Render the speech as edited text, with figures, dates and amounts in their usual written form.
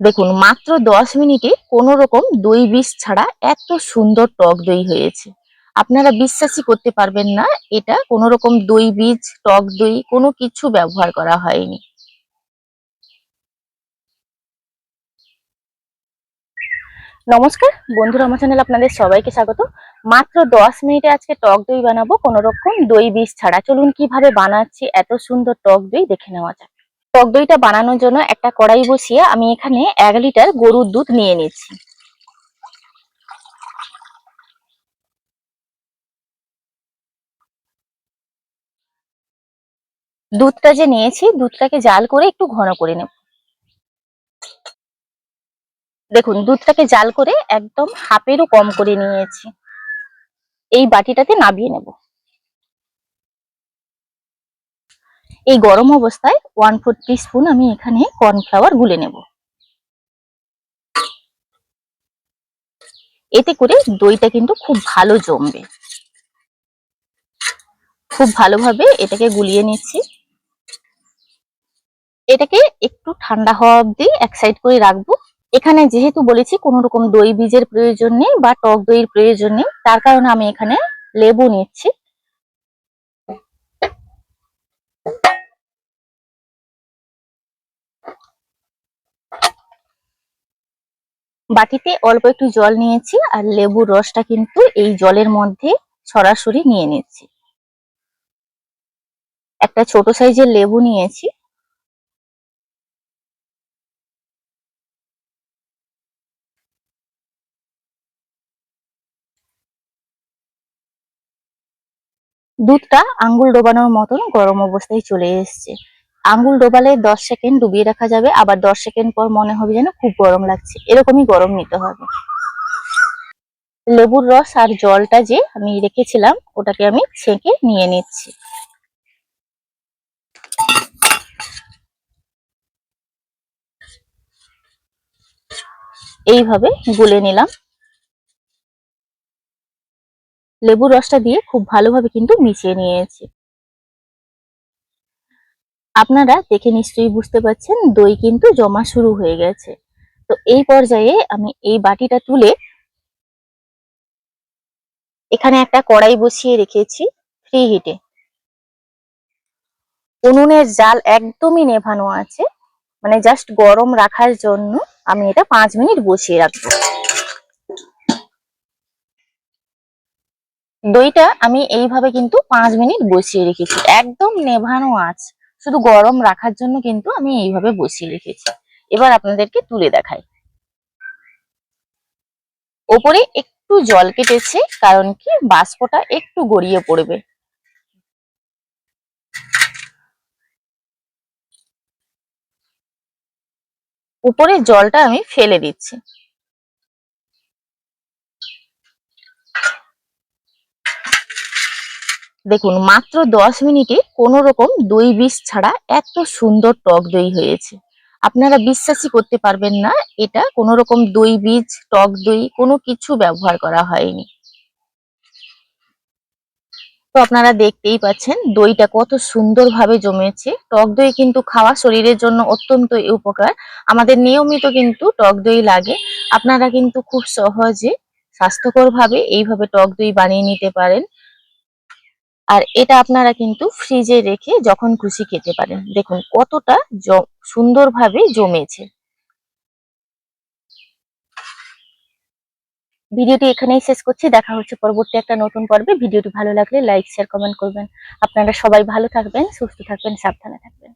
দেখুন মাত্র 10 মিনিটে কোনো রকম দই বিষ ছাড়া এত সুন্দর টক দই হয়েছে। আপনারা বিশ্বাসই করতে পারবেন না, এটা কোনো রকম দই বীজ, টক দই কোনো কিছু ব্যবহার করা হয়নি। নমস্কার বন্ধুরা, আমার চ্যানেলে আপনাদের সবাইকে স্বাগত। মাত্র 10 মিনিটে আজকে টক দই বানাবো কোনো রকম দই বীজ ছাড়া। চলুন কিভাবে বানাচ্ছি এত সুন্দর টক দই দেখে নেওয়া যাক। টক দইটা বানানোর জন্য একটা কড়াই বসিয়ে আমি এখানে 1 লিটার গরুর দুধ নিয়ে নিচ্ছি। দুধটা যে নিয়েছি, দুধটাকে জাল করে একটু ঘন করে নেব। দেখুন দুধটাকে জাল করে একদম হাফেরও কম করে নিয়েছি। এই বাটিটাতে নামিয়ে নেব। এই গরম অবস্থায় 1/4 টিস্পুন আমি এখানে কর্নফ্লাওয়ার গুলে নেব। এতে করে দইটা কিন্তু খুব ভালো জমবে। খুব ভালোভাবে এটাকে গুলিয়ে নিচ্ছি। এটাকে একটু ঠান্ডা হওয়া অবধি এক সাইড করে রাখবো। এখানে যেহেতু বলেছি কোনো রকম দই বীজের প্রয়োজন নেই বা টক দইয়ের প্রয়োজন নেই, তার কারণে আমি এখানে লেবু নিচ্ছি। বাটিতে অল্প একটু জল নিয়েছি আর লেবুর রসটা কিন্তু এই জলের মধ্যে সরাসরি নিয়ে নিচ্ছি। একটা ছোট সাইজের লেবু নিয়েছি। দুধটা আঙ্গুল ডোবানোর মতন গরম অবস্থায় চলে এসেছে। আঙ্গুল ডোবালে 10 সেকেন্ড ডুবিয়ে রাখা যাবে, আবার 10 সেকেন্ড পর মনে হবে যেন খুব গরম লাগছে, এরকমই গরম নিতে হবে। লেবুর রস আর জলটা যে আমি রেখেছিলাম ওটাকে আমি ছেঁকে নিয়ে নিচ্ছি। এইভাবে গুলে নিলাম। লেবুর রসটা দিয়ে খুব ভালোভাবে কিন্তু মিশিয়ে নিয়েছি। আপনারা দেখে নিশ্চয়ই বুঝতে পারছেন দই কিন্তু জমা শুরু হয়ে গেছে। তো এই পর্যায়ে আমি এই বাটিটা তুলে এখানে একটা কড়াই বসিয়ে রেখেছি ফ্রি হিটে। উনুনের জাল একদমই নেভানো আছে, মানে জাস্ট গরম রাখার জন্য আমি এটা 5 মিনিট বসিয়ে রাখবো। দইটা আমি এইভাবে কিন্তু 5 মিনিট বসিয়ে রেখেছি, একদম নেভানো আছে, শুধু গরম রাখার জন্য কিন্তু আমি এইভাবে বসিয়ে রেখেছি। এবার আপনাদেরকে তুলে দেখাই। ওপরে একটু জল কেটেছে, কারণ কি বাষ্পটা একটু গড়িয়ে পড়বে। উপরে জলটা আমি ফেলে দিচ্ছি। দেখুন মাত্র 10 মিনিটে কোনো রকম দই বীজ ছাড়া এত সুন্দর টক দই হয়েছে। আপনারা বিশ্বাসই করতে পারবেন না, এটা কোনো রকম দই বীজ, টক দই কোনো কিছু ব্যবহার করা হয়নি। তো আপনারা দেখতেই পাচ্ছেন দইটা কত সুন্দরভাবে জমেছে। টক দই কিন্তু খাওয়া শরীরের জন্য অত্যন্ত উপকার। আমাদের নিয়মিত কিন্তু টক দই লাগে। আপনারা কিন্তু খুব সহজে স্বাস্থ্যকরভাবে এইভাবে টক দই বানিয়ে নিতে পারেন। আর এটা আপনারা কিন্তু ফ্রিজে রেখে যখন খুশি খেতে পারেন। দেখুন কতটা সুন্দরভাবে জমেছে। ভিডিওটি এখানেই শেষ করছি। দেখা হচ্ছে পরবর্তী একটা নতুন পর্বে। ভিডিওটি ভালো লাগলে লাইক, শেয়ার, কমেন্ট করবেন। আপনারা সবাই ভালো থাকবেন, সুস্থ থাকবেন, সাবধানে থাকবেন।